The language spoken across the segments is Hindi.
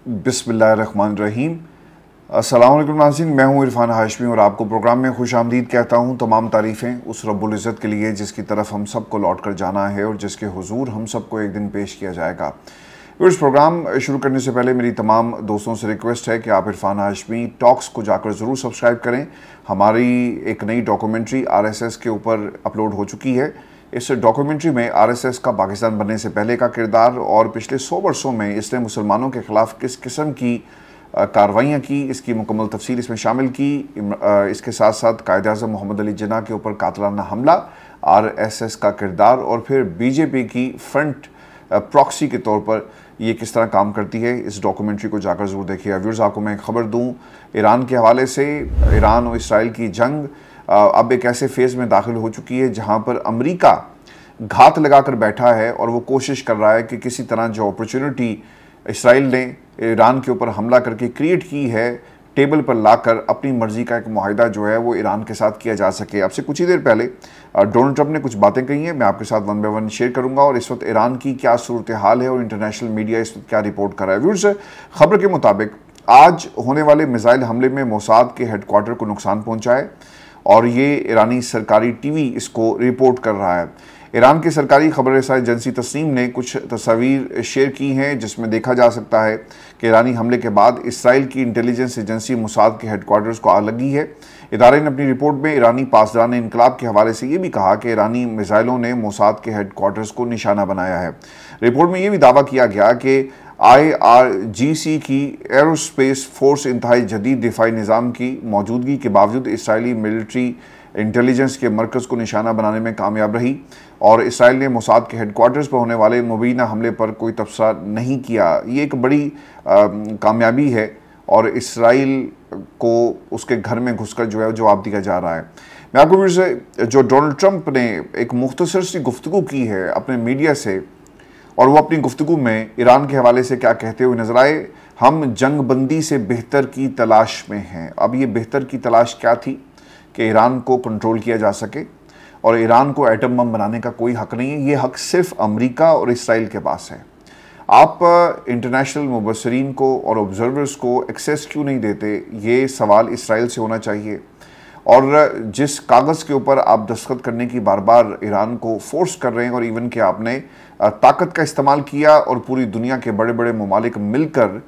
बिस्मिल्लाहिर्रहमानिर्रहीम। अस्सलाम वालेकुम नाज़रीन, मैं हूं इरफान हाशमी और आपको प्रोग्राम में खुश आमदीद कहता हूं। तमाम तारीफ़ें उस रब्बुल इज़्ज़त के लिए जिसकी तरफ हम सबको लौट कर जाना है और जिसके हुजूर हम सबको एक दिन पेश किया जाएगा। इस प्रोग्राम शुरू करने से पहले मेरी तमाम दोस्तों से रिक्वेस्ट है कि आप इरफान हाशमी टॉक्स को जाकर ज़रूर सब्सक्राइब करें। हमारी एक नई डॉक्यूमेंट्री RSS के ऊपर अपलोड हो चुकी है। इस डॉक्यूमेंट्री में RSS का पाकिस्तान बनने से पहले का किरदार और पिछले 100 वर्षों में इसने मुसलमानों के ख़िलाफ़ किस किस्म की कार्रवाइयाँ की, इसकी मुकम्मल तफसील इसमें शामिल की। इसके साथ साथ कायद-ए-आज़म मोहम्मद अली जिन्ना के ऊपर कातलाना हमला, RSS का किरदार और फिर BJP की फ्रंट प्रॉक्सी के तौर पर ये किस तरह काम करती है। इस डॉक्यूमेंट्री को जाकर ज़रूर देखिए। व्यूअर्स, आपको मैं खबर दूँ ईरान के हवाले से। ईरान और इसराइल की जंग अब एक ऐसे फेज़ में दाखिल हो चुकी है जहाँ पर अमेरिका घात लगाकर बैठा है और वो कोशिश कर रहा है कि किसी तरह जो अपॉर्चुनिटी इसराइल ने ईरान के ऊपर हमला करके क्रिएट की है, टेबल पर लाकर अपनी मर्ज़ी का एक मुआहिदा जो है वो ईरान के साथ किया जा सके। अब से कुछ ही देर पहले डोनाल्ड ट्रंप ने कुछ बातें कही हैं, मैं आपके साथ वन बाय वन शेयर करूंगा और इस वक्त ईरान की क्या सूरत हाल है और इंटरनेशनल मीडिया इस वक्त क्या रिपोर्ट कर रहा है। व्यूअर्स, खबर के मुताबिक आज होने वाले मिसाइल हमले में मोसाद के हेडक्वार्टर को नुकसान पहुँचा है और ये ईरानी सरकारी TV इसको रिपोर्ट कर रहा है। ईरान की सरकारी खबररसां एजेंसी तस्नीम ने कुछ तस्वीर शेयर की हैं जिसमें देखा जा सकता है कि ईरानी हमले के बाद इसराइल की इंटेलिजेंस एजेंसी मोसाद के हेडक्वार्टर्स को आग लगी है। इदारे ने अपनी रिपोर्ट में ईरानी पासदारान इनकलाब के हवाले से ये भी कहा कि ईरानी मिसाइलों ने मोसाद के हेडक्वार्टर्स को निशाना बनाया है। रिपोर्ट में ये भी दावा किया गया कि IRGC की एरोस्पेस फोर्स इंतहाई जदीद दिफाई निज़ाम की मौजूदगी के बावजूद इसराइली मिलिट्री इंटेलिजेंस के मरकज़ को निशाना बनाने में कामयाब रही और इसराइल ने मोसाद के हेडक्वार्टर्स पर होने वाले मुबीना हमले पर कोई तबसरा नहीं किया। ये एक बड़ी कामयाबी है और इसराइल को उसके घर में घुसकर जो है जवाब दिया जा रहा है। मैं आपको फिर से जो डोनाल्ड ट्रंप ने एक मुख्तसर सी गुफ्तगू की है अपने मीडिया से और वो अपनी गुफ्तगू में ईरान के हवाले से क्या कहते हुए नजर आए, हम जंग बंदी से बेहतर की तलाश में हैं। अब ये बेहतर की तलाश क्या थी कि ईरान को कंट्रोल किया जा सके और ईरान को एटम बम बनाने का कोई हक नहीं है। ये हक सिर्फ अमेरिका और इसराइल के पास है। आप इंटरनेशनल मुबसरीन को और ऑब्जर्वर्स को एक्सेस क्यों नहीं देते, ये सवाल इसराइल से होना चाहिए। और जिस कागज़ के ऊपर आप दस्तखत करने की बार बार ईरान को फोर्स कर रहे हैं और इवन कि आपने ताकत का इस्तेमाल किया और पूरी दुनिया के बड़े बड़े ममालिक मिलकर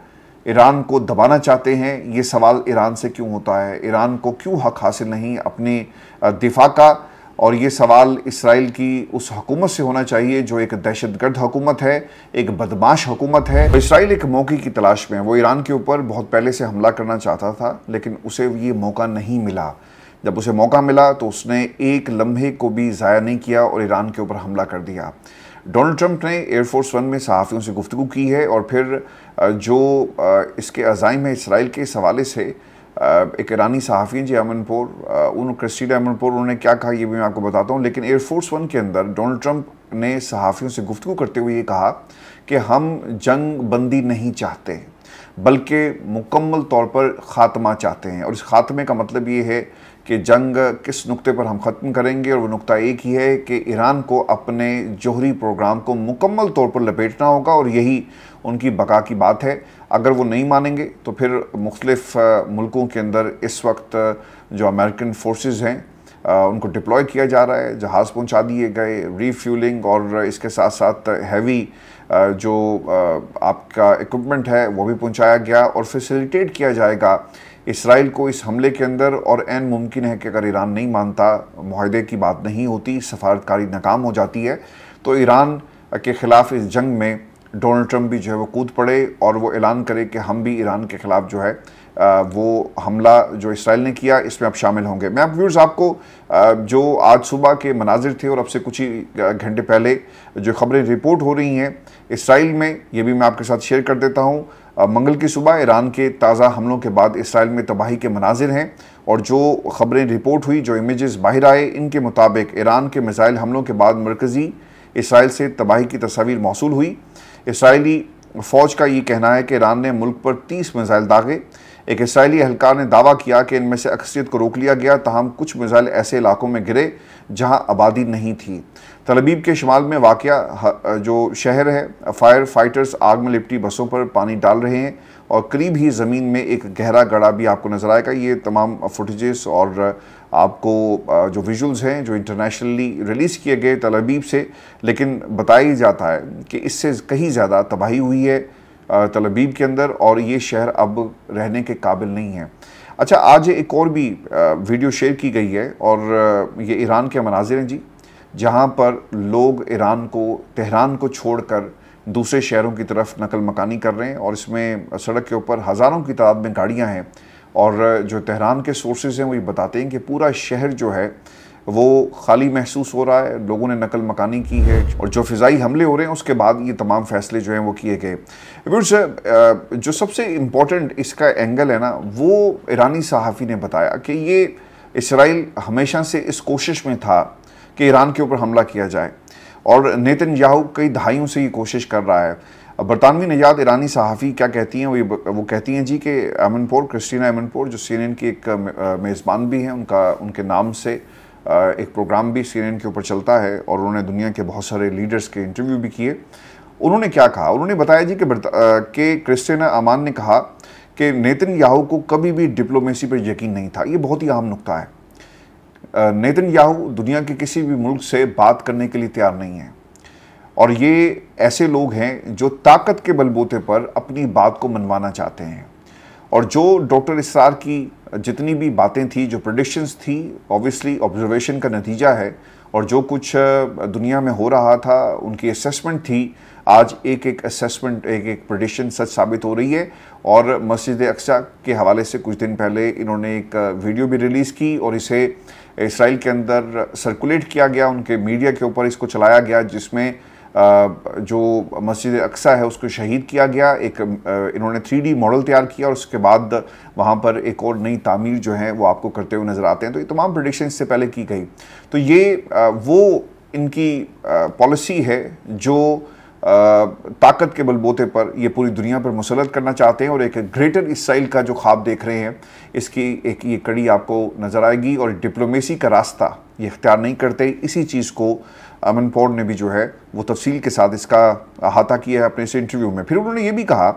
ईरान को दबाना चाहते हैं, ये सवाल ईरान से क्यों होता है? ईरान को क्यों हक हासिल नहीं अपने दिफा का? और ये सवाल इसराइल की उस हुकूमत से होना चाहिए जो एक दहशतगर्द हुकूमत है, एक बदमाश हुकूमत है। इसराइल एक मौके की तलाश में है। वो ईरान के ऊपर बहुत पहले से हमला करना चाहता था लेकिन उसे ये मौका नहीं मिला। जब उसे मौका मिला तो उसने एक लम्हे को भी ज़ाया नहीं किया और ईरान के ऊपर हमला कर दिया। डोनाल्ड ट्रंप ने एयरफोर्स 1 में सहाफ़ियों से गुफ्तगू की है और फिर जो इसके अज़ाइम है इसराइल के इस हवाले से एक ईरानी सहाफ़ी जी अमनपुर क्रिस्टीना अमनपुर, उन्होंने क्या कहा ये भी मैं आपको बताता हूँ। लेकिन एयरफोर्स 1 के अंदर डोनाल्ड ट्रंप ने सहाफ़ियों से गुफ्तगू करते हुए ये कहा कि हम जंग बंदी नहीं चाहते बल्कि मुकम्मल तौर पर ख़ात्मा चाहते हैं। और इस ख़ात्मे का मतलब ये है कि जंग किस नुक्ते पर हम ख़त्म करेंगे और वो नुक्ता एक ही है कि ईरान को अपने जौहरी प्रोग्राम को मुकम्मल तौर पर लपेटना होगा और यही उनकी बका की बात है। अगर वो नहीं मानेंगे तो फिर मुख्तलिफ़ मुल्कों के अंदर इस वक्त जो अमेरिकन फोर्सेस हैं उनको डिप्लॉय किया जा रहा है, जहाज़ पहुंचा दिए गए, रीफ्यूलिंग और इसके साथ साथ हैवी जो आपका इक्विपमेंट है वो भी पहुंचाया गया और फैसिलिटेट किया जाएगा इसराइल को इस हमले के अंदर। और ऐन मुमकिन है कि अगर ईरान नहीं मानता, मुआहदे की बात नहीं होती, सफारतकारी नाकाम हो जाती है, तो ईरान के ख़िलाफ़ इस जंग में डोनाल्ड ट्रंप भी जो है वो कूद पड़े और वो ऐलान करे कि हम भी ईरान के ख़िलाफ़ जो है वो हमला जो इसराइल ने किया इसमें अब शामिल होंगे। मैं व्यूअर्स आपको जो आज सुबह के मनाजिर थे और अब से कुछ ही घंटे पहले जो ख़बरें रिपोर्ट हो रही हैं इसराइल में, ये भी मैं आपके साथ शेयर कर देता हूँ। मंगल की सुबह ईरान के ताज़ा हमलों के बाद इसराइल में तबाही के मनाजिर हैं और जो ख़बरें रिपोर्ट हुई, जो इमेजेस बाहर आए, इनके मुताबिक ईरान के मिसाइल हमलों के बाद मरकज़ी इसराइल से तबाही की तस्वीर मौसूल हुई। इसराइली फ़ौज का ये कहना है कि ईरान ने मुल्क पर 30 मिसाइल दागे। एक इसराइली एहलकार ने दावा किया कि इनमें से अक्सरियत को रोक लिया गया, ताहम कुछ मिसाइल ऐसे इलाकों में गिरे जहां आबादी नहीं थी। तल अवीव के शुमाल में वाक़या जो शहर है, फायर फाइटर्स आग में लिपटी बसों पर पानी डाल रहे हैं और करीब ही ज़मीन में एक गहरा गड्ढा भी आपको नज़र आएगा। ये तमाम फुटेजेस और आपको जो विजुअल्स हैं जो इंटरनेशनली रिलीज़ किए गए तल अवीव से, लेकिन बताया जाता है कि इससे कहीं ज़्यादा तबाही हुई है तल अवीव के अंदर और ये शहर अब रहने के काबिल नहीं है। अच्छा, आज एक और भी वीडियो शेयर की गई है और ये ईरान के मनाजिर हैं जी, जहाँ पर लोग तेहरान को छोड़कर दूसरे शहरों की तरफ नकल मकानी कर रहे हैं और इसमें सड़क के ऊपर हज़ारों की तादाद में गाड़ियाँ हैं और जो तेहरान के सोर्सेज हैं वो ये बताते हैं कि पूरा शहर जो है वो खाली महसूस हो रहा है, लोगों ने नकल मकानी की है और जो फ़िज़ाई हमले हो रहे हैं उसके बाद ये तमाम फ़ैसले जो हैं वो किए गए। जो सबसे इम्पोर्टेंट इसका एंगल है ना, वो ईरानी सहाफ़ी ने बताया कि ये इसराइल हमेशा से इस कोशिश में था कि ईरान के ऊपर हमला किया जाए और नेतन्याहू कई दहाइयों से ये कोशिश कर रहा है। बरतानवी निजात ईरानी सहाफ़ी क्या कहती हैं, वो कहती हैं जी कि क्रिस्टीना एमनपोर जो CNN की एक मेज़बान भी हैं, उनके नाम से एक प्रोग्राम भी CNN के ऊपर चलता है और उन्होंने दुनिया के बहुत सारे लीडर्स के इंटरव्यू भी किए। उन्होंने क्या कहा, उन्होंने बताया जी कि क्रिस्टीना अमान ने कहा कि नेतन्याहू को कभी भी डिप्लोमेसी पर यकीन नहीं था। ये बहुत ही अहम नुक्ता है। नेतन्याहू दुनिया के किसी भी मुल्क से बात करने के लिए तैयार नहीं है और ये ऐसे लोग हैं जो ताकत के बलबूते पर अपनी बात को मनवाना चाहते हैं और जो डॉक्टर इसरार की जितनी भी बातें थी, जो प्रेडिक्शंस थी, ऑब्वियसली ऑब्जर्वेशन का नतीजा है और जो कुछ दुनिया में हो रहा था उनकी असेसमेंट थी, आज एक असेसमेंट एक प्रेडिक्शन सच साबित हो रही है। और मस्जिद अक्सा के हवाले से कुछ दिन पहले इन्होंने एक वीडियो भी रिलीज़ की और इसे इसराइल के अंदर सर्कुलेट किया गया, उनके मीडिया के ऊपर इसको चलाया गया, जिसमें जो मस्जिद अक्सा है उसको शहीद किया गया। इन्होंने 3D मॉडल तैयार किया और उसके बाद वहाँ पर एक और नई तामीर जो है वो आपको करते हुए नज़र आते हैं। तो ये तमाम प्रेडिक्शन इससे पहले की गई। तो ये वो इनकी पॉलिसी है जो ताकत के बलबूते पर ये पूरी दुनिया पर मुसलत करना चाहते हैं और एक ग्रेटर इसराइल का जो ख्वाब देख रहे हैं, इसकी एक ये कड़ी आपको नज़र आएगी और डिप्लोमेसी का रास्ता ये इख्तियार नहीं करते। इसी चीज़ को एमनपोर ने भी जो है वो तफसील के साथ इसका अहाता किया है अपने इस इंटरव्यू में। फिर उन्होंने ये भी कहा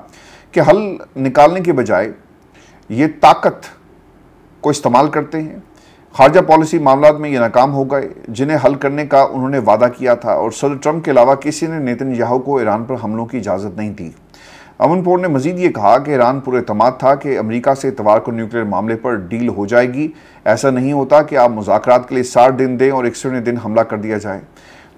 कि हल निकालने के बजाय ये ताकत को इस्तेमाल करते हैं। खारजा पॉलिसी मामलात में ये नाकाम हो गए जिन्हें हल करने का उन्होंने वादा किया था और सदर ट्रंप के अलावा किसी ने नेतन्याहू को ईरान पर हमलों की इजाज़त नहीं दी। एमनपोर ने मजीद ये कहा कि ईरान पूरे एतमाद था कि अमेरिका से इतवार को न्यूक्लियर मामले पर डील हो जाएगी। ऐसा नहीं होता कि आप मुज़ाकरात के लिए 60 दिन दें और 61वें दिन हमला कर दिया जाए।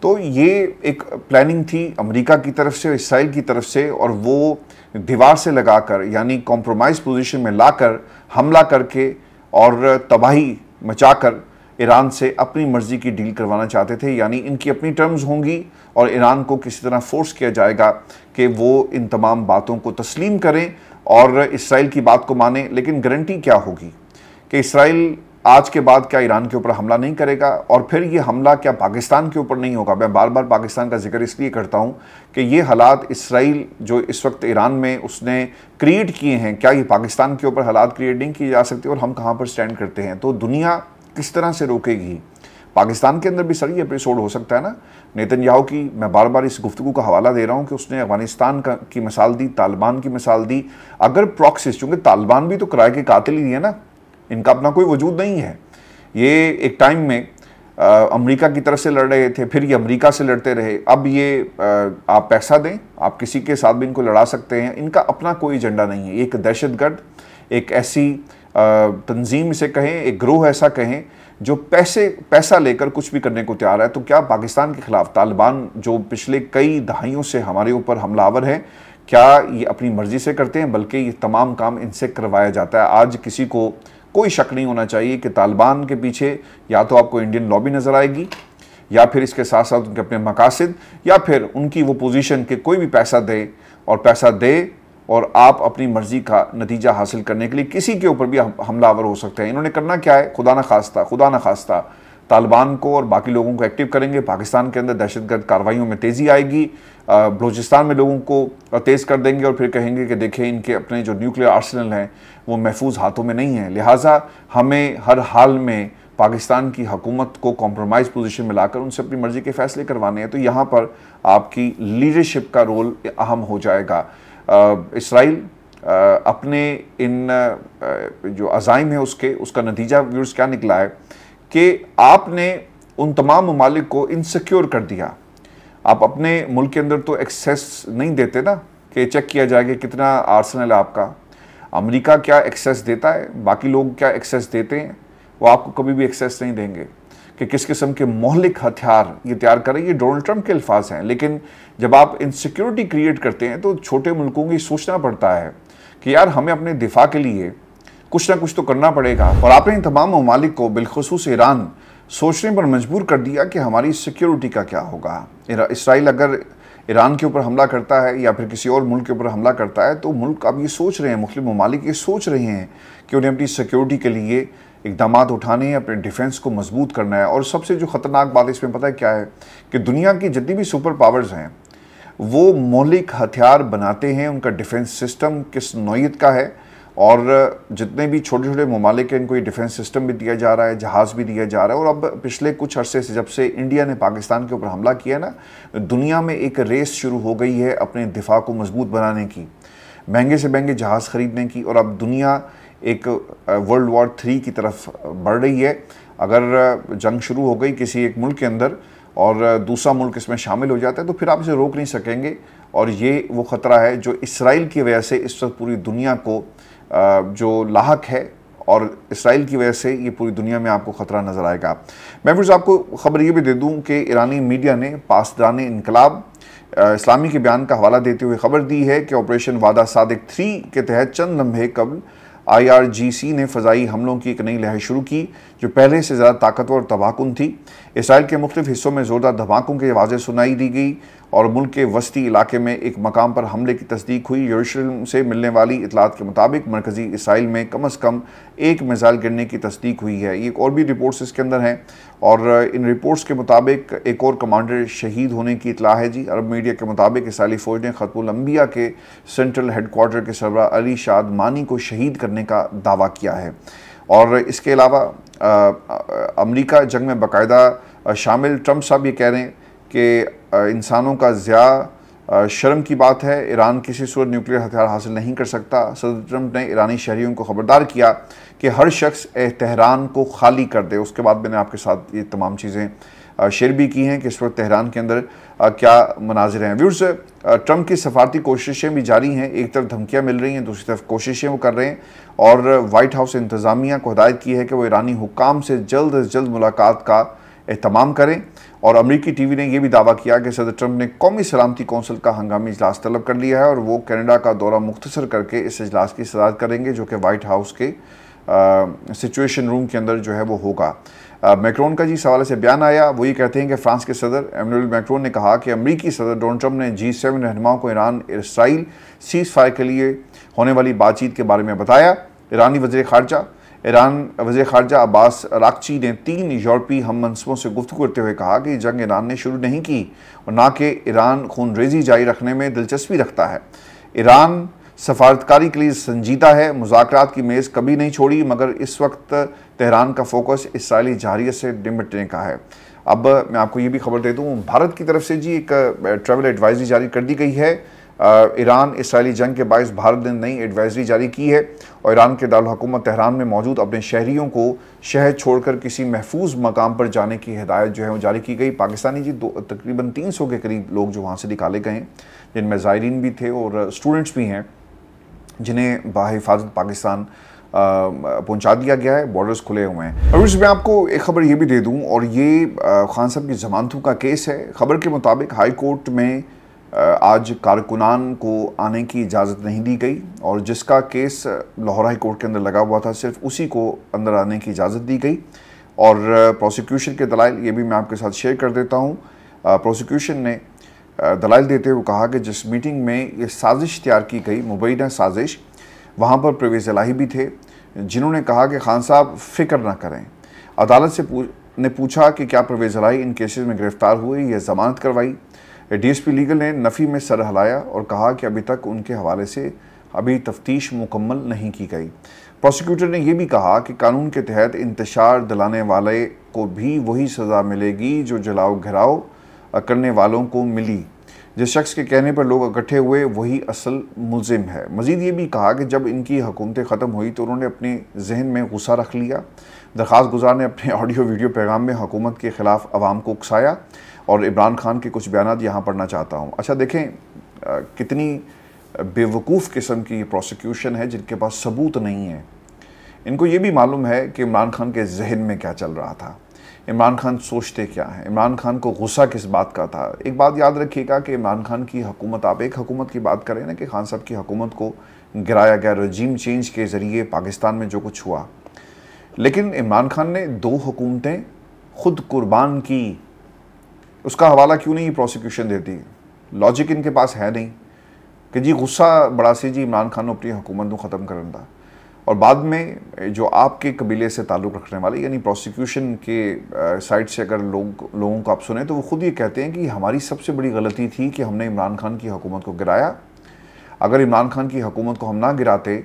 तो ये एक प्लानिंग थी अमेरिका की तरफ से, इसराइल की तरफ से, और वो दीवार से लगाकर यानी कॉम्प्रोमाइज़ पोजीशन में लाकर हमला करके और तबाही मचाकर ईरान से अपनी मर्ज़ी की डील करवाना चाहते थे। यानी इनकी अपनी टर्म्स होंगी और ईरान को किसी तरह फोर्स किया जाएगा कि वो इन तमाम बातों को तस्लीम करें और इसराइल की बात को माने। लेकिन गारंटी क्या होगी कि इसराइल आज के बाद क्या ईरान के ऊपर हमला नहीं करेगा और फिर ये हमला क्या पाकिस्तान के ऊपर नहीं होगा। मैं बार बार पाकिस्तान का जिक्र इसलिए करता हूँ कि ये हालात इसराइल जो इस वक्त ईरान में उसने क्रिएट किए हैं, क्या ये पाकिस्तान के ऊपर हालात क्रिएट नहीं किए जा सकते और हम कहाँ पर स्टैंड करते हैं। तो दुनिया किस तरह से रोकेगी। पाकिस्तान के अंदर भी सर ये एपिसोड हो सकता है ना। नेतन्याहू की मैं बार बार इस गुफ्तगू का हवाला दे रहा हूँ कि उसने अफगानिस्तान की मिसाल दी, तालिबान की मिसाल दी। अगर प्रॉक्सिस, चूँकि तालिबान भी तो किराए के कातिल ही है ना, इनका अपना कोई वजूद नहीं है। ये एक टाइम में अमेरिका की तरफ से लड़ रहे थे, फिर ये अमेरिका से लड़ते रहे। अब ये आप पैसा दें, आप किसी के साथ भी इनको लड़ा सकते हैं। इनका अपना कोई एजेंडा नहीं है। एक दहशतगर्द, एक ऐसी तंजीम से कहें, एक ग्रोह ऐसा कहें जो पैसा लेकर कुछ भी करने को तैयार है। तो क्या पाकिस्तान के खिलाफ तालिबान जो पिछले कई दहाइयों से हमारे ऊपर हमलावर हैं, क्या ये अपनी मर्जी से करते हैं, बल्कि ये तमाम काम इनसे करवाया जाता है। आज किसी को कोई शक नहीं होना चाहिए कि तालिबान के पीछे या तो आपको इंडियन लॉबी नज़र आएगी या फिर इसके साथ साथ उनके अपने मकासद या फिर उनकी वो पोजीशन के कोई भी पैसा दे और आप अपनी मर्जी का नतीजा हासिल करने के लिए किसी के ऊपर भी हमलावर हो सकते हैं। इन्होंने करना क्या है, खुदा न खास्ता तालिबान को और बाकी लोगों को एक्टिव करेंगे, पाकिस्तान के अंदर दहशतगर्द कार्रवाइयों में तेज़ी आएगी, बलूचिस्तान में लोगों को तेज़ कर देंगे और फिर कहेंगे कि देखें इनके अपने जो न्यूक्लियर आर्सेनल हैं वो महफूज हाथों में नहीं है, लिहाजा हमें हर हाल में पाकिस्तान की हुकूमत को कॉम्प्रोमाइज़ पोजीशन में लाकर उनसे अपनी मर्जी के फैसले करवाने हैं। तो यहाँ पर आपकी लीडरशिप का रोल अहम हो जाएगा। इसराइल अपने इन जो अज़ाइम है उसका नतीजा व्यूअर्स क्या निकला है कि आपने उन तमाम ममालिक को इनसिक्योर कर दिया। आप अपने मुल्क के अंदर तो एक्सेस नहीं देते ना कि चेक किया जाए कि कितना आर्सेनल है आपका। अमेरिका क्या एक्सेस देता है, बाकी लोग क्या एक्सेस देते हैं, वो आपको कभी भी एक्सेस नहीं देंगे कि किस किस्म के मोहलिक हथियार ये तैयार करें। ये डोनाल्ड ट्रंप के अल्फाज हैं, लेकिन जब आप इनसिक्योरिटी क्रिएट करते हैं तो छोटे मुल्कों की सोचना पड़ता है कि यार हमें अपने दिफा के लिए कुछ ना कुछ तो करना पड़ेगा। और आपने इन तमाम ममालिक को बिलखुसूस ईरान सोचने पर मजबूर कर दिया कि हमारी सिक्योरिटी का क्या होगा। इसराइल अगर ईरान के ऊपर हमला करता है या फिर किसी और मुल्क के ऊपर हमला करता है तो मुल्क अब ये सोच रहे हैं, मुख्तलिफ ममालिक ये सोच रहे हैं कि उन्हें अपनी सिक्योरिटी के लिए इक़दाम उठाने हैं, अपने डिफेंस को मजबूत करना है। और सबसे जो ख़तरनाक बात इसमें पता है क्या है कि दुनिया की जितनी भी सुपर पावर्स हैं वो मौलिक हथियार बनाते हैं, उनका डिफेंस सिस्टम किस नौइयत का है, और जितने भी छोटे छोटे ममालिक हैं इनको ये डिफेंस सिस्टम भी दिया जा रहा है, जहाज़ भी दिया जा रहा है। और अब पिछले कुछ अरसे से जब से इंडिया ने पाकिस्तान के ऊपर हमला किया ना, दुनिया में एक रेस शुरू हो गई है अपने दिफा को मजबूत बनाने की, महंगे से महंगे जहाज़ ख़रीदने की। और अब दुनिया एक वर्ल्ड वॉर 3 की तरफ बढ़ रही है। अगर जंग शुरू हो गई किसी एक मुल्क के अंदर और दूसरा मुल्क इसमें शामिल हो जाता है तो फिर आप इसे रोक नहीं सकेंगे। और ये वो ख़तरा है जो इसराइल की वजह से इस वक्त पूरी दुनिया को जो लाहक है, और इसराइल की वजह से ये पूरी दुनिया में आपको ख़तरा नज़र आएगा। मैं फिर आपको ख़बर ये भी दे दूँ कि ईरानी मीडिया ने पासदान इनकलाब इस्लामी के बयान का हवाला देते हुए खबर दी है कि ऑपरेशन वादा सादिक 3 के तहत चंद लम्हे कबल IRGC ने फ़ज़ाई हमलों की एक नई लहर शुरू की जो पहले से ज़्यादा ताकतवर और तबाहकुन थी। इसराइल के मुख्तलिफ हिस्सों में ज़ोरदार धमाकों की आवाज़ें सुनाई दी गई और मुल्क के वस्ती इलाके में एक मकाम पर हमले की तस्दीक हुई। यरूशलेम से मिलने वाली इतलात के मुताबिक मरकज़ी इसराइल में कम अज़ कम एक मिसाइल गिरने की तस्दीक हुई है। ये और भी रिपोर्ट्स इसके अंदर हैं और इन रिपोर्ट्स के मुताबिक एक और कमांडर शहीद होने की इतला है जी। अरब मीडिया के मुताबिक इसराइली फ़ौज ने खतमुल अंबिया के सेंट्रल हेडक्वार्टर के सरबराह अली शादमानी को शहीद करने का दावा किया है। और इसके अलावा अमेरिका जंग में बाकायदा शामिल। ट्रंप साहब ये कह रहे हैं कि इंसानों का ज़िया शर्म की बात है, ईरान किसी सूरत न्यूक्लियर हथियार हासिल नहीं कर सकता। सदर ट्रंप ने ईरानी शहरियों को खबरदार किया कि हर शख्स तेहरान को खाली कर दे। उसके बाद मैंने आपके साथ ये तमाम चीज़ें शेयर भी की हैं कि इस वक्त तेहरान के अंदर क्या मनाजिर हैं। व्यूअर्स, ट्रंप की सफारती कोशिशें भी जारी हैं। एक तरफ धमकियां मिल रही हैं, दूसरी तरफ कोशिशें वो कर रहे हैं और वाइट हाउस इंतज़ामिया को हिदायत की है कि वो ईरानी हुक्काम से जल्द अज जल्द मुलाकात का एहतमाम करें। और अमरीकी टीवी ने यह भी दावा किया कि सदर ट्रंप ने कौमी सलामती कौंसिल का हंगामी इजलास तलब कर लिया है और वो कनाडा का दौरा मुख्तसर करके इस इजलास की सदारत करेंगे जो कि वाइट हाउस के सिचुएशन रूम के अंदर जो है वो होगा। मैक्रोन का जी इस हवाले से बयान आया, वो ये कहते हैं कि फ्रांस के सदर एमेनुएल मैक्रोन ने कहा कि अमरीकी सदर डोनाल्ड ट्रंप ने G7 रहनुमाओं को ईरान इसराइल सीज़ फायर के लिए होने वाली बातचीत के बारे में बताया। ईरान वज़ीर ख़ारजा अब्बास अराक़ची ने 3 यूरोपीय हम मनसबों से गुफ्तगू करते हुए कहा कि जंग ईरान ने शुरू नहीं की और ना कि ईरान खून रेजी जारी रखने में दिलचस्पी रखता है। ईरान सफारतकारी के लिए संजीदा है, मुज़ाकरात की मेज़ कभी नहीं छोड़ी, मगर इस वक्त तेहरान का फोकस इसराइली जहारियत से निपटने का है। अब मैं आपको ये भी खबर दे दूँ, भारत की तरफ से जी एक ट्रैवल एडवाइजरी जारी कर दी गई है। ईरान इसराइली जंग के बायस भारत ने नई एडवाइजरी जारी की है और ईरान के दारुल हुकूमत तेहरान में मौजूद अपने शहरियों को शहर छोड़कर किसी महफूज मकाम पर जाने की हिदायत जो है वो जारी की गई। पाकिस्तानी जी तकरीबन 300 के करीब लोग जो वहाँ से निकाले गए हैं, जिनमें ज़ायरीन भी थे और स्टूडेंट्स भी हैं, जिन्हें बाहिफाजत पाकिस्तान पहुंचा दिया गया है। बॉर्डर्स खुले हुए हैं। और इसमें आपको एक खबर ये भी दे दूं, और ये खान साहब की जमानतों का केस है। खबर के मुताबिक हाई कोर्ट में आज कारकुनान को आने की इजाज़त नहीं दी गई और जिसका केस लाहौर हाई कोर्ट के अंदर लगा हुआ था सिर्फ उसी को अंदर आने की इजाज़त दी गई। और प्रोसिक्यूशन के दलाइल ये भी मैं आपके साथ शेयर कर देता हूँ। प्रोसिक्यूशन ने दलाइल देते हुए कहा कि जिस मीटिंग में ये साजिश तैयार की गई, मुबैना साजिश, वहाँ पर परवेज़ इलाही भी थे, जिन्होंने कहा कि खान साहब फ़िक्र ना करें, अदालत से ने पूछा कि क्या परवेज़ इलाही इन केसेस में गिरफ्तार हुए या जमानत करवाई। डीएसपी लीगल ने नफ़ी में सर हिलाया और कहा कि अभी तक उनके हवाले से अभी तफ्तीश मुकम्मल नहीं की गई। प्रोसिक्यूटर ने यह भी कहा कि कानून के तहत इंतशार दिलाने वाले को भी वही सज़ा मिलेगी जो जलाओ घिराव करने वालों को मिली। जिस शख्स के कहने पर लोग इकट्ठे हुए वही असल मुलजिम है। मज़ीद ये भी कहा कि जब इनकी हुकूमतें ख़त्म हुई तो उन्होंने अपने जहन में गुस्सा रख लिया। दरख्वास्त गुजार ने अपने ऑडियो वीडियो पैगाम में हुकूमत के ख़िलाफ़ अवाम को उकसाया और इमरान खान के कुछ बयानात यहाँ पढ़ना चाहता हूँ। अच्छा देखें कितनी बेवकूफ़ किस्म की प्रोसिक्यूशन है जिनके पास सबूत नहीं है। इनको ये भी मालूम है कि इमरान खान के जहन में क्या चल रहा था, इमरान खान सोचते क्या हैं, इमरान खान को गुस्सा किस बात का था। एक बात याद रखिएगा कि इमरान खान की हुकूमत, आप एक हुकूमत की बात करें ना कि खान साहब की हुकूमत को गिराया गया रजीम चेंज के ज़रिए पाकिस्तान में जो कुछ हुआ, लेकिन इमरान खान ने 2 हुकूमतें खुद कुर्बान की। उसका हवाला क्यों नहीं प्रोसिक्यूशन देती? लॉजिक इनके पास है नहीं कि जी गुस्सा बड़ा सी जी इमरान खान ने अपनी हुकूमत को ख़त्म करन दा। और बाद में जो आपके कबीले से ताल्लुक़ रखने वाले यानी प्रोसिक्यूशन के साइड से अगर लोगों को आप सुने तो वो ख़ुद ये कहते हैं कि हमारी सबसे बड़ी गलती थी कि हमने इमरान खान की हुकूमत को गिराया। अगर इमरान खान की हुकूमत को हम ना गिराते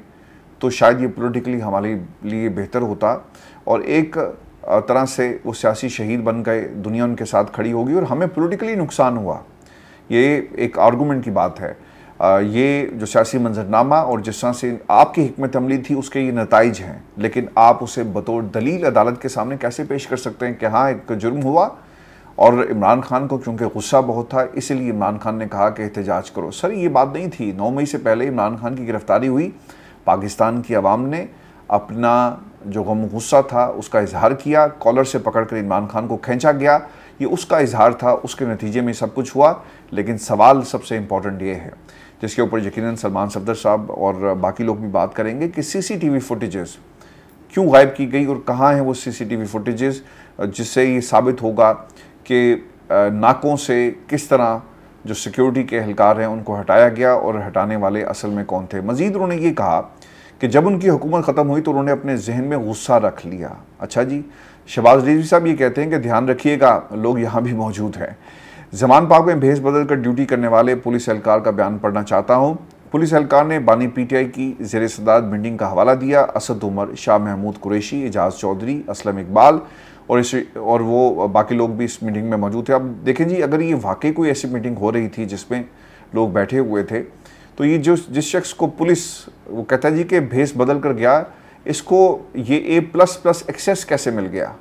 तो शायद ये पॉलिटिकली हमारे लिए बेहतर होता और एक तरह से वो सियासी शहीद बन गए, दुनिया उनके साथ खड़ी होगी और हमें पॉलिटिकली नुकसान हुआ। ये एक आर्गूमेंट की बात है। ये जो सियासी मंजरनामा और जिस तरह से आपकी हिकमत अमली थी उसके ये नताइज हैं, लेकिन आप उसे बतौर दलील अदालत के सामने कैसे पेश कर सकते हैं कि हाँ एक जुर्म हुआ और इमरान खान को क्योंकि गुस्सा बहुत था इसलिए इमरान खान ने कहा कि एहतजाज करो। सर ये बात नहीं थी। 9 मई से पहले इमरान खान की गिरफ्तारी हुई, पाकिस्तान की आवाम ने अपना जो गम गुस्सा था उसका इजहार किया, कॉलर से पकड़कर इमरान खान को खींचा गया, ये उसका इजहार था, उसके नतीजे में सब कुछ हुआ। लेकिन सवाल सबसे इम्पॉर्टेंट ये है जिसके ऊपर यकीनन सलमान सफदर साहब और बाकी लोग भी बात करेंगे कि सीसीटीवी फुटेजेस क्यों गायब की गई और कहाँ हैं वो सीसीटीवी फुटेजेस जिससे ये साबित होगा कि नाकों से किस तरह जो सिक्योरिटी के एहलकार हैं उनको हटाया गया और हटाने वाले असल में कौन थे। मज़ीद उन्होंने ये कहा कि जब उनकी हुकूमत ख़त्म हुई तो उन्होंने अपने जहन में गुस्सा रख लिया। अच्छा जी, शहबाज रिजवी साहब ये कहते हैं कि ध्यान रखिएगा लोग यहाँ भी मौजूद हैं। जमान पाक में भेस बदल कर ड्यूटी करने वाले पुलिस एहलकार का बयान पढ़ना चाहता हूँ। पुलिस एहलकार ने बानी पीटीआई की ज़ेर सदारत मीटिंग का हवाला दिया। असद उमर, शाह महमूद कुरैशी, एजाज चौधरी, असलम इकबाल और वो बाकी लोग भी इस मीटिंग में मौजूद थे। अब देखें जी, अगर ये वाकई कोई ऐसी मीटिंग हो रही थी जिसमें लोग बैठे हुए थे तो ये जिस शख्स को पुलिस वो कहता है जी कि भेस बदल कर गया, इसको ये A++ एक्सेस कैसे मिल गया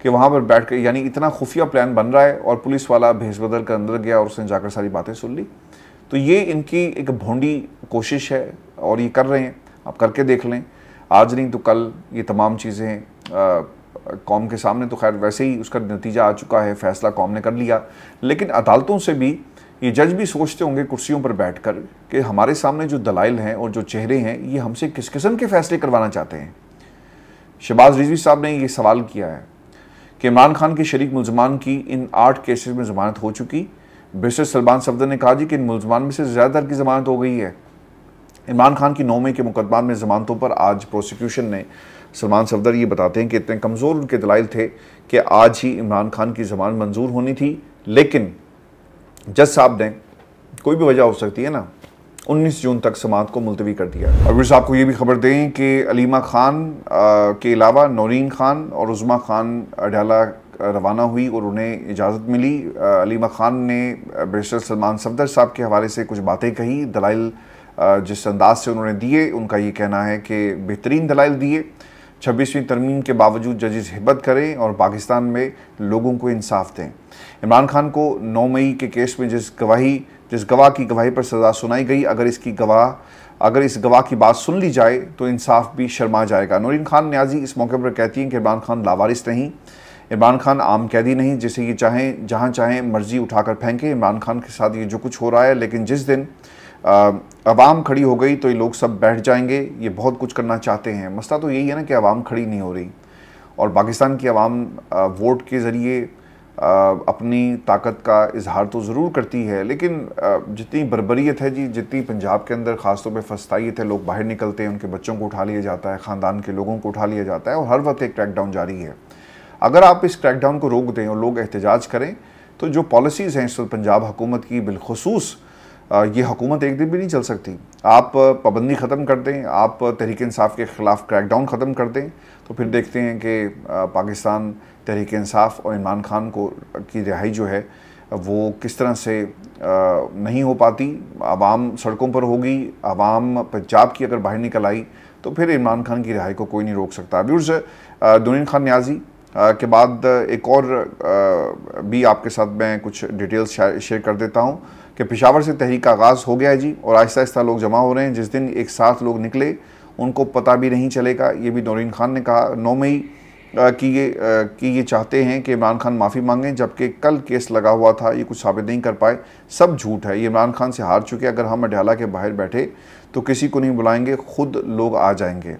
कि वहाँ पर बैठ कर, यानी इतना खुफिया प्लान बन रहा है और पुलिस वाला भेस बदल कर अंदर गया और उसने जाकर सारी बातें सुन ली। तो ये इनकी एक भोंडी कोशिश है और ये कर रहे हैं, आप करके देख लें। आज नहीं तो कल ये तमाम चीज़ें कौम के सामने, तो खैर वैसे ही उसका नतीजा आ चुका है, फ़ैसला कौम ने कर लिया। लेकिन अदालतों से भी ये जज भी सोचते होंगे कुर्सियों पर बैठकर कि हमारे सामने जो दलाइल हैं और जो चेहरे हैं ये हमसे किस किस्म के फ़ैसले करवाना चाहते हैं। शहबाज रिजवी साहब ने ये सवाल किया है कि इमरान खान के शरीक मुलजमान की इन 8 केसेस में ज़मानत हो चुकी। बैरिस्टर सलमान सफदर ने कहा जी कि इन मुलजमान में से ज़्यादातर की ज़मानत हो गई है। इमरान खान की 9 मई के मुकदमा में ज़मानतों पर आज प्रोसिक्यूशन ने, सलमान सफदर ये बताते हैं कि इतने कमज़ोर उनके दलाइल थे कि आज ही इमरान खान की ज़मानत मंजूर होनी थी, लेकिन जज साहब ने, कोई भी वजह हो सकती है ना, 19 जून तक समाअत को मुलतवी कर दिया। और साहब को ये भी खबर दें कि अलीमा खान के अलावा नौरीन खान और उज़मा खान अडयाला रवाना हुई और उन्हें इजाज़त मिली। अलीमा खान ने बैरिस्टर सलमान सफदर साहब के हवाले से कुछ बातें कही, दलाइल जिस अंदाज से उन्होंने दिए उनका ये कहना है कि बेहतरीन दलाइल दिए। 26वीं तरमीम के बावजूद जजेस हिब्बत करें और पाकिस्तान में लोगों को इंसाफ दें। इमरान खान को 9 मई के केस में जिस गवाह की गवाही पर सज़ा सुनाई गई, अगर इस गवाह की बात सुन ली जाए तो इंसाफ भी शर्मा जाएगा। नौरीन खान न्याजी इस मौके पर कहती हैं कि इमरान खान लावारिस नहीं, इमरान खान आम कैदी नहीं जिसे ये चाहें जहाँ चाहें मर्जी उठाकर फेंकें। इमरान खान के साथ ये जो कुछ हो रहा है, लेकिन जिस दिन अवाम खड़ी हो गई तो ये लोग सब बैठ जाएंगे। ये बहुत कुछ करना चाहते हैं। मसला तो यही है ना कि अवाम खड़ी नहीं हो रही और पाकिस्तान की अवाम वोट के ज़रिए अपनी ताकत का इजहार तो ज़रूर करती है, लेकिन जितनी बर्बरियत है जी, जितनी पंजाब के अंदर ख़ासतौर पे फस्तायत है, लोग बाहर निकलते हैं, उनके बच्चों को उठा लिया जाता है, ख़ानदान के लोगों को उठा लिया जाता है और हर वक्त एक क्रैकडाउन जारी है। अगर आप इस क्रैकडाउन को रोक दें और लोग एहतजाज करें तो जो पॉलिसीज़ हैं इस वक्त पंजाब हुकूमत की, बिलखुसूस ये हुकूमत एक दिन भी नहीं चल सकती। आप पाबंदी ख़त्म कर दें, आप तहरीक इंसाफ के ख़िलाफ़ क्रैकडाउन ख़त्म कर दें, तो फिर देखते हैं कि पाकिस्तान तहरीक इंसाफ और इमरान खान को की रिहाई जो है वो किस तरह से नहीं हो पाती। आवाम सड़कों पर होगी, आवाम पंजाब की अगर बाहर निकल आई तो फिर इमरान खान की रिहाई को कोई नहीं रोक सकता। व्यूअर्स, दुनीन खान न्याजी के बाद एक और भी आपके साथ मैं कुछ डिटेल्स शेयर कर देता हूँ कि पेशावर से तहरीक का आगाज़ हो गया है जी, और आहिस्ता आहिस्ता लोग जमा हो रहे हैं। जिस दिन एक साथ लोग निकले उनको पता भी नहीं चलेगा। ये भी नूरीन खान ने कहा 9 मई कि ये चाहते हैं कि इमरान खान माफ़ी मांगें, जबकि कल केस लगा हुआ था, ये कुछ साबित नहीं कर पाए। सब झूठ है, ये इमरान खान से हार चुके। अगर हम अडयाला के बाहर बैठे तो किसी को नहीं बुलाएंगे, खुद लोग आ जाएंगे।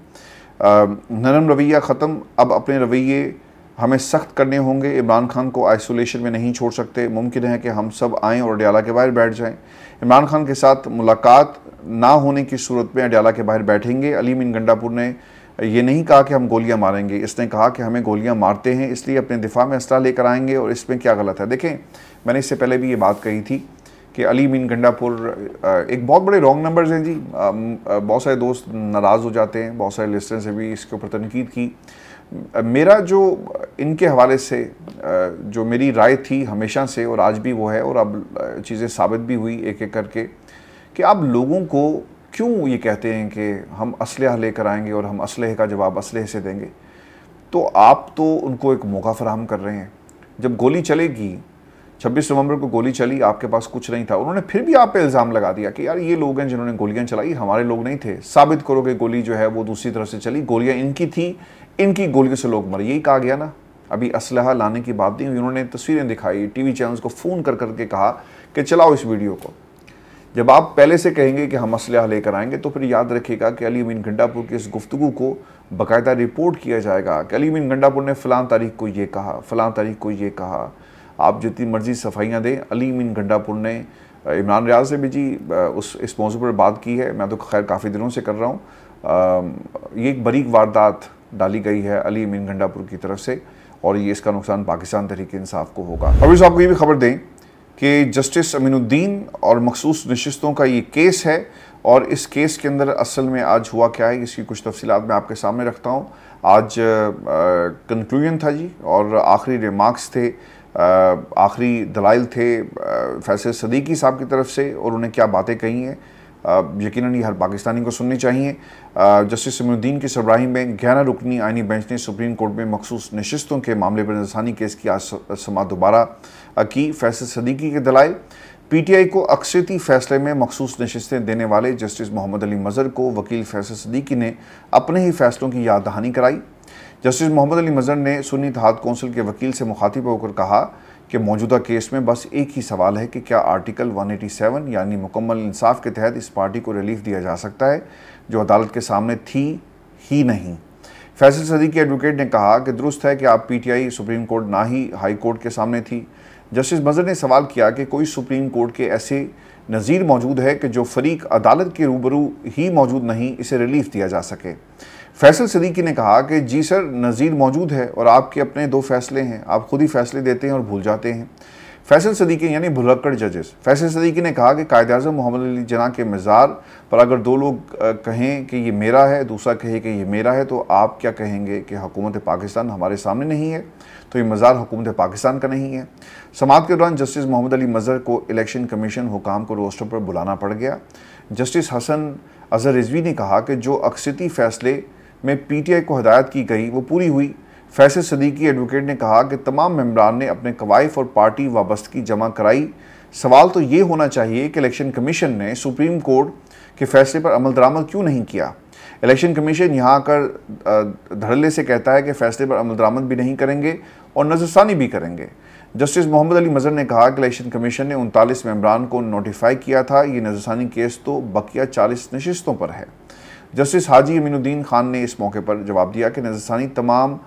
नरम रवैया ख़त्म, अब अपने रवैये हमें सख्त करने होंगे। इमरान खान को आइसोलेशन में नहीं छोड़ सकते। मुमकिन है कि हम सब आएँ और अडयाला के बाहर बैठ जाएं। इमरान खान के साथ मुलाकात ना होने की सूरत में अडयाला के बाहर बैठेंगे। अली मीन गंडापुर ने ये नहीं कहा कि हम गोलियां मारेंगे, इसने कहा कि हमें गोलियां मारते हैं इसलिए अपने दिफा में असला लेकर आएंगे, और इसमें क्या गलत है। देखें, मैंने इससे पहले भी ये बात कही थी कि अली मीन गंडापुर एक बहुत बड़े रॉन्ग नंबर्स हैं जी। बहुत सारे दोस्त नाराज़ हो जाते हैं, बहुत सारे लिस्टनर्स से भी इसके ऊपर तनकीद की। मेरा जो इनके हवाले से जो मेरी राय थी हमेशा से, और आज भी वो है, और अब चीज़ें साबित भी हुई एक एक करके, कि आप लोगों को क्यों ये कहते हैं कि हम असलहा लेकर आएंगे और हम असलहे का जवाब असलहे से देंगे। तो आप तो उनको एक मौका फराहम कर रहे हैं। जब गोली चलेगी, 26 नवंबर को गोली चली, आपके पास कुछ नहीं था, उन्होंने फिर भी आप पे इल्ज़ाम लगा दिया कि यार ये लोग हैं जिन्होंने गोलियां चलाई, हमारे लोग नहीं थे। साबित करो कि गोली जो है वो दूसरी तरफ से चली, गोलियां इनकी थी, इनकी गोलियों से लोग मरे। यही कहा गया ना। अभी असलहा लाने की बात नहीं हुई, उन्होंने तस्वीरें दिखाई, टीवी चैनल्स को फ़ोन कर करके कहा कि चलाओ इस वीडियो को। जब आप पहले से कहेंगे कि हम असलहा लेकर आएंगे तो फिर याद रखिएगा कि अली मीन गंडापुर की इस गुफ्तगू को बाकायदा रिपोर्ट किया जाएगा कि अली मीन गंडापुर ने फ़लाँ तारीख को ये कहा, फ़लाँ तारीख को ये कहा। आप जितनी मर्जी सफाइयाँ दें, अली मीन गंडापुर ने इमरान रियाज से भी जी इस मौजू पर बात की है। मैं तो खैर काफ़ी दिनों से कर रहा हूँ। ये एक बरीक वारदात डाली गई है अली मीन गंडापुर की तरफ से, और ये इसका नुकसान पाकिस्तान तहरीक इंसाफ को होगा। अब इस आपको ये भी खबर दें कि जस्टिस अमीनुद्दीन और मखसूस नशिस्तों का ये केस है, और इस केस के अंदर असल में आज हुआ क्या है इसकी कुछ तफसीलात मैं आपके सामने रखता हूँ। आज कंक्लूजन था जी, और आखिरी रिमार्क्स थे, आखिरी दलाइल थे फैसल सदीकी साहब की तरफ से, और उन्हें क्या बातें कही हैं यकीनन ये हर पाकिस्तानी को सुननी चाहिए। जस्टिस अमीनुद्दीन की सरबराही में 11 रुकनी आइनी बेंच ने सुप्रीम कोर्ट में मखसूस नशिस्तों के मामले पर नज़रसानी केस की आज समाअत दोबारा की। फैसल सदीकी के दलाइल, PTI को अक्सरती फैसले में मखसूस नशिस्तें देने वाले जस्टिस मोहम्मद अली मज़हर को वकील फैसल सदीकी ने अपने ही फैसलों की याद दहानी कराई। जस्टिस मोहम्मद अली मज़हर ने सुन्नी इत्तेहाद कौंसिल के वकील से मुखातिब होकर कहा कि मौजूदा केस में बस एक ही सवाल है कि क्या आर्टिकल 187 यानी मुकम्मल इंसाफ के तहत इस पार्टी को रिलीफ दिया जा सकता है जो अदालत के सामने थी ही नहीं। फैसल सदीकी एडवोकेट ने कहा कि दुरुस्त है कि आप PTI सुप्रीम कोर्ट ना ही हाई कोर्ट के सामने थी। जस्टिस मज़हर ने सवाल किया कि कोई सुप्रीम कोर्ट के ऐसे नज़ीर मौजूद है कि जो फरीक अदालत के रूबरू ही मौजूद नहीं, इसे रिलीफ दिया जा सके। फैसल सदीकी ने कहा कि जी सर, नज़ीर मौजूद है और आपके अपने 2 फैसले हैं, आप खुद ही फैसले देते हैं और भूल जाते हैं। फैसल सदीकी यानी भुलक्कड़ जजेस। फैसल सदीकी ने कहा कि कायद-ए-आज़म मोहम्मद अली जिन्ना के मज़ार पर अगर 2 लोग कहें कि ये मेरा है, दूसरा कहे कि ये मेरा है, तो आप क्या कहेंगे कि हुकूमत पाकिस्तान हमारे सामने नहीं है, तो ये मज़ार हुकूमत पाकिस्तान का नहीं है। समाअत के दौरान जस्टिस मोहम्मद अली मज़हर को इलेक्शन कमीशन हुकाम को रोस्टर पर बुलाना पड़ गया। जस्टिस हसन अज़हर रिजवी ने कहा कि जो अक्सरती फैसले में PTI को हदायत की गई वो पूरी हुई। फैसल सदीकी एडवोकेट ने कहा कि तमाम मेंबरान ने अपने कवायफ और पार्टी वाबस्तगी जमा कराई। सवाल तो ये होना चाहिए कि इलेक्शन कमीशन ने सुप्रीम कोर्ट के फैसले पर अमल दरामद क्यों नहीं किया। इलेक्शन कमीशन यहाँ आकर धड़ल्ले से कहता है कि फैसले पर अमल दरामद भी नहीं करेंगे और नज़रसानी भी करेंगे। जस्टिस मोहम्मद अली मज़हर ने कहा कि इलेक्शन कमीशन ने 39 मेंबरान को नोटिफाई किया था, ये नज़रसानी केस तो बकिया 40 नशिस्तों पर है। जस्टिस हाजी अमीनुद्दीन खान ने इस मौके पर जवाब दिया कि नज़रसानी तमाम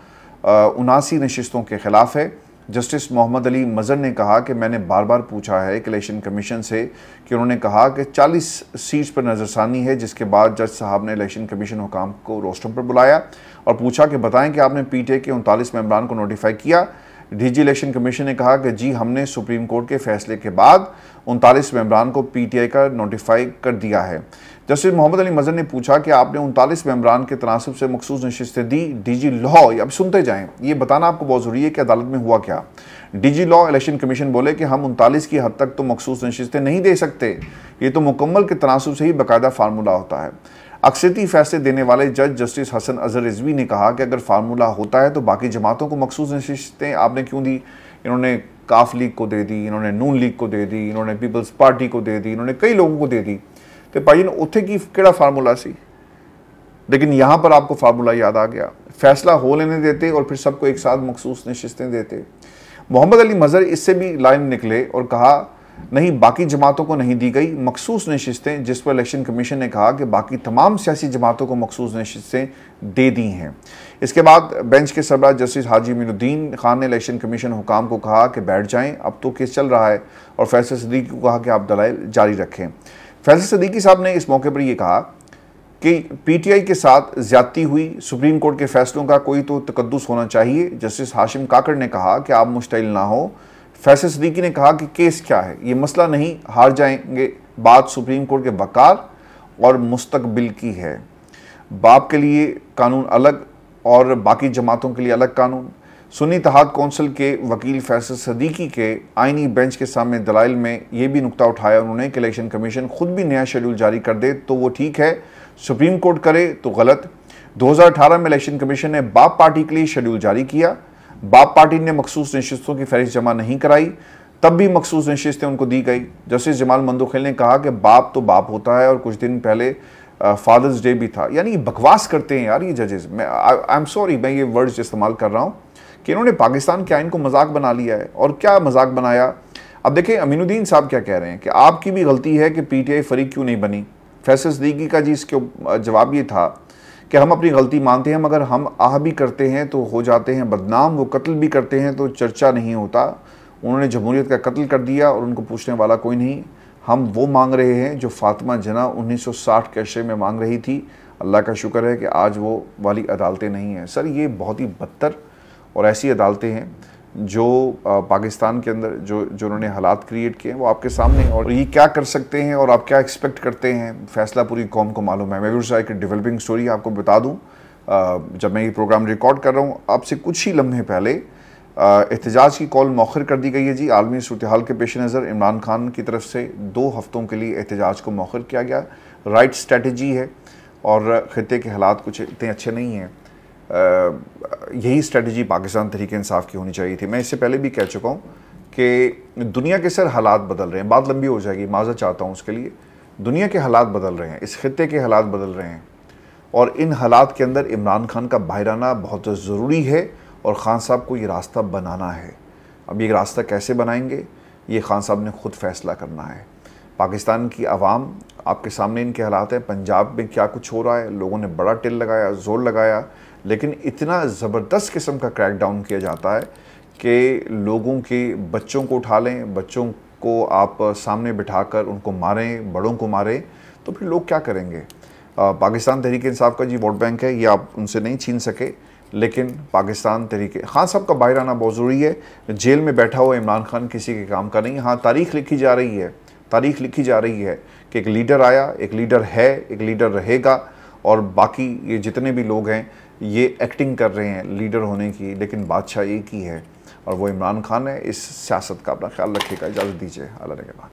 79 नशिस्तों के ख़िलाफ़ है जस्टिस मोहम्मद अली मज़र ने कहा कि मैंने बार बार पूछा है इलेक्शन कमीशन से कि उन्होंने कहा कि 40 सीट्स पर नज़रसानी है, जिसके बाद जज साहब ने इलेक्शन कमीशन हुकाम को रोस्टम पर बुलाया और पूछा कि बताएं कि आपने पीटीआई के 39 मेंबरान को नोटिफाई किया। डीजी इलेक्शन कमीशन ने कहा कि जी हमने सुप्रीम कोर्ट के फैसले के बाद 39 मेंबरान को पीटीआई का नोटिफाई कर दिया है। जस्टिस मोहम्मद अली मज़र ने पूछा कि आपने 39 मेंबरान के तनासब से मखसूस नशिस्तें दी, डीजी लॉ, अब सुनते जाएं, ये बताना आपको बहुत ज़रूरी है कि अदालत में हुआ क्या। डीजी लॉ इलेक्शन कमीशन बोले कि हम 39 की हद तक तो मखसूस नशिस्तें नहीं दे सकते, ये तो मुकम्मल के तनासब से ही बाकायदा फार्मूला होता है। अक्सरियती फैसले देने वाले जज जस्टिस हसन अजहर रिजवी ने कहा कि अगर फार्मूला होता है तो बाकी जमातों को मखसूस नशिस्तें आपने क्यों दी। इन्होंने काफ लीग को दे दी, इन्होंने नून लीग को दे दी, इन्होंने पीपल्स पार्टी को दे दी, इन्होंने कई लोगों को दे दी। तो भाई उत्थे की केड़ा फार्मूला सी, लेकिन यहाँ पर आपको फार्मूला याद आ गया। फैसला हो लेने देते और फिर सबको एक साथ मखसूस नशिस्तें देते। मोहम्मद अली मज़र इससे भी लाइन निकले और कहा नहीं, बाकी जमातों को नहीं दी गई मखसूस नशिस्तें, जिस पर इलेक्शन कमीशन ने कहा कि बाकी तमाम सियासी जमातों को मखसूस नशिस्तें दे दी हैं। इसके बाद बेंच के सरबराह जस्टिस हाजी अमीनुद्दीन खान ने इलेक्शन कमीशन हुकाम को कहा कि बैठ जाएं, अब तो केस चल रहा है, और फैसल सिद्दीकी को कहा कि आप दलाइल जारी रखें। फैसल सिद्दीकी साहब ने इस मौके पर यह कहा कि पीटीआई के साथ ज्यादती हुई, सुप्रीम कोर्ट के फैसलों का कोई तो तकद्दुस होना चाहिए। जस्टिस हाशिम काकड़ ने कहा कि आप मुश्तइल ना हो। फैसल सिद्दीकी ने कहा कि केस क्या है, ये मसला नहीं, हार जाएंगे, बात सुप्रीम कोर्ट के वकार और मुस्तकबिल की है। बाप के लिए कानून अलग और बाकी जमातों के लिए अलग कानून। सुन्नी इत्तेहाद कौंसिल के वकील फैसल सिद्दीकी के आइनी बेंच के सामने दलाइल में यह भी नुक्ता उठाया उन्होंने कि इलेक्शन कमीशन खुद भी नया शेड्यूल जारी कर दे तो वो ठीक है, सुप्रीम कोर्ट करे तो गलत। 2018 में इलेक्शन कमीशन ने बाप पार्टी के लिए शेड्यूल जारी किया, बाप पार्टी ने मखसूस नशिस्तों की फहरिस्त जमा नहीं कराई, तब भी मखसूस नशिस्तें उनको दी गई। जस्टिस जमाल मंदोखिल ने कहा कि बाप तो बाप होता है और कुछ दिन पहले फादर्स डे भी था। यानी बकवास करते हैं यार ये जजेस। मैं आई एम सॉरी, मैं ये वर्ड्स इस्तेमाल कर रहा हूँ कि इन्होंने पाकिस्तान के आइन को मजाक बना लिया है। और क्या मजाक बनाया, अब देखें अमीनुद्दीन साहब क्या कह रहे हैं कि आपकी भी गलती है कि पीटीआई फरीक क्यों नहीं बनी। फैसल सिद्दीकी का जी इसके जवाब ये था कि हम अपनी गलती मानते हैं, मगर हम आह भी करते हैं तो हो जाते हैं बदनाम, वो कत्ल भी करते हैं तो चर्चा नहीं होता। उन्होंने जमहूरियत का कत्ल कर दिया और उनको पूछने वाला कोई नहीं। हम वो मांग रहे हैं जो फातिमा जना 1960 के अशरे में मांग रही थी। अल्लाह का शुक्र है कि आज वो वाली अदालतें नहीं हैं। सर ये बहुत ही बदतर और ऐसी अदालतें हैं जो पाकिस्तान के अंदर जो उन्होंने हालात क्रिएट किए हैं वो आपके सामने। और ये क्या कर सकते हैं और आप क्या एक्सपेक्ट करते हैं, फैसला पूरी कौम को मालूम है। मैं भी एक डेवलपिंग स्टोरी आपको बता दूं। जब मैं ये प्रोग्राम रिकॉर्ड कर रहा हूँ आपसे कुछ ही लम्हे पहले एहतजाज की कॉल मौखर कर दी गई है जी। आलमी सूरत हाल के पेश नज़र इमरान खान की तरफ से 2 हफ्तों के लिए एहतजाज को मौखर किया गया। राइट स्ट्रेटजी है और ख़ित्ते के हालात कुछ इतने अच्छे नहीं हैं। यही स्ट्रेटजी पाकिस्तान तहरीक इंसाफ की होनी चाहिए थी। मैं इससे पहले भी कह चुका हूँ कि दुनिया के सर हालात बदल रहे हैं। बात लंबी हो जाएगी, माज़ा चाहता हूँ उसके लिए। दुनिया के हालात बदल रहे हैं, इस खित्ते के हालात बदल रहे हैं और इन हालात के अंदर इमरान खान का बाहर आना बहुत ज़रूरी है और ख़ान साहब को ये रास्ता बनाना है। अब ये रास्ता कैसे बनाएंगे ये ख़ान साहब ने ख़ुद फ़ैसला करना है। पाकिस्तान की आवाम आपके सामने इनके हालात हैं। पंजाब में क्या कुछ हो रहा है, लोगों ने बड़ा टिल लगाया, ज़ोर लगाया, लेकिन इतना ज़बरदस्त किस्म का क्रैकडाउन किया जाता है कि लोगों के बच्चों को उठा लें, बच्चों को आप सामने बिठाकर उनको मारें, बड़ों को मारें, तो फिर लोग क्या करेंगे। पाकिस्तान तहरीक इंसाफ का जी वोट बैंक है, ये आप उनसे नहीं छीन सके, लेकिन पाकिस्तान तहरीक ख़ान साहब का बाहर आना बहुत ज़रूरी है। जेल में बैठा हुआ इमरान खान किसी के काम का नहीं। हाँ, तारीख़ लिखी जा रही है, तारीख़ लिखी जा रही है कि एक लीडर आया, एक लीडर है, एक लीडर रहेगा और बाकी ये जितने भी लोग हैं ये एक्टिंग कर रहे हैं लीडर होने की, लेकिन बादशाह एक ही है और वो इमरान खान है। इस सियासत का अपना ख्याल रखिएगा। इजाज़त दीजिए, अल्लाह ने के बाद।